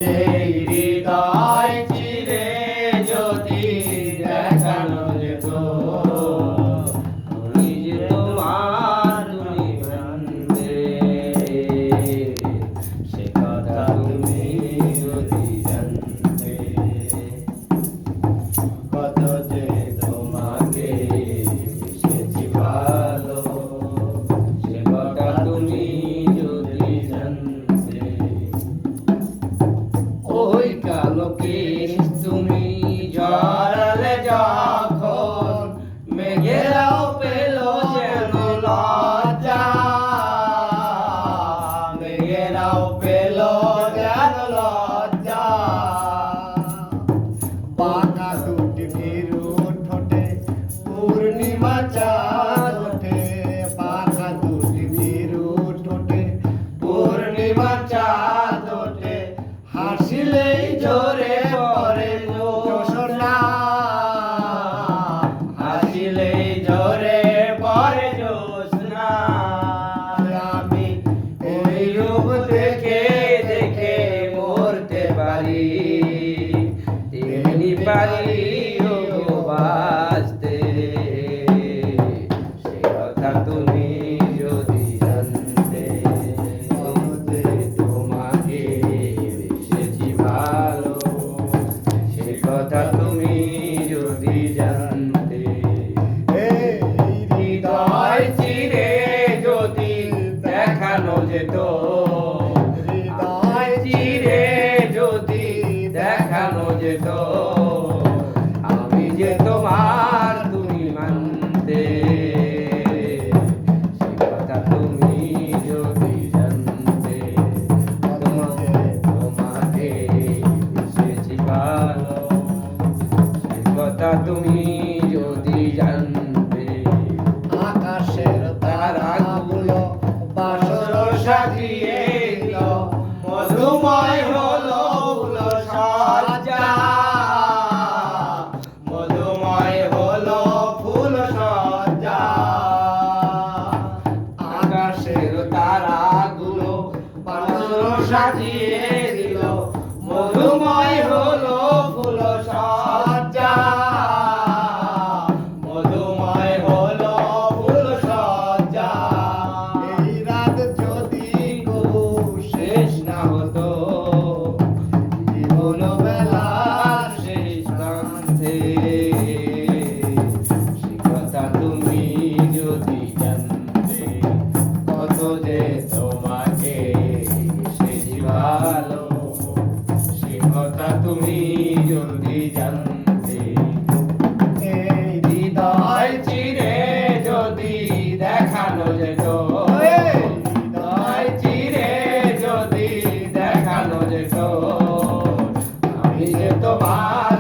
এই হৃদয় চিরে যদি দেখানো যেত তুমি যে তোমার তুমি জানতে, সে কথা তুমি যদি জানতে, কত যে তোমাকে বেসেছি ভালো, সে কথা তুমি যদি জানতে। ওই কালো কেশ তুমি জড়ালে যখন, মেঘেরাও পেল যেন লজ্জা, মেঘেরাও পেল যেন লজ্জা। বাঁকা দুটি ভীরু ঠোঁটে পূর্ণিমা চাঁদ ওঠে, বাঁকা দুটি ভীরু ঠোঁটে পূর্ণিমা চাঁদ ওঠে, হাসিলেই জোরে পড়ে জোছনা, হাসিলেই জোরে পড়ে জোছনা। আমি ওই রূপ দেখে দেখে মরতে পারি, তেমনি পারি বাঁচতে, সে কথা তুমি যদি জানতে, তোমাকে বেসেছি ভালো, সে কথা তুমি যদি জানতে। হৃদয় চিরে যদি দেখানো যেত, হৃদয় চিরে যদি দেখানো যেত, আমি যে তোমার তুমি মানতে, সে কথা তুমি যদি জানতে, তোমাকে বেসেছি ভালো, সে কথা তুমি যদি জানতে। আকাশের তারাগুলো বাসর সাজিয়ে দিল, মধুময় হলো ফুল সজ্জা, মধুময় হলো ফুল সজ্জা। আকাশের তারাগুলো বাসর সাজিয়ে দিল, মধুময় হলো ফুল সজ্জা, মধুময় হলো ফুল সজ্জা। এই রাত যদি কবু শেষ না হতো, জীবন বেলার শেষ প্রান্তে, সে কথা তুমি যদি জানতে, কত যে তোমাকে বেসেছি ভালো, সে কথা তুমি যদি জানতে। এই হৃদয় চিরে যদি দেখানো যেত, হৃদয় চিরে যদি দেখানো যেত, আমি যে তোমার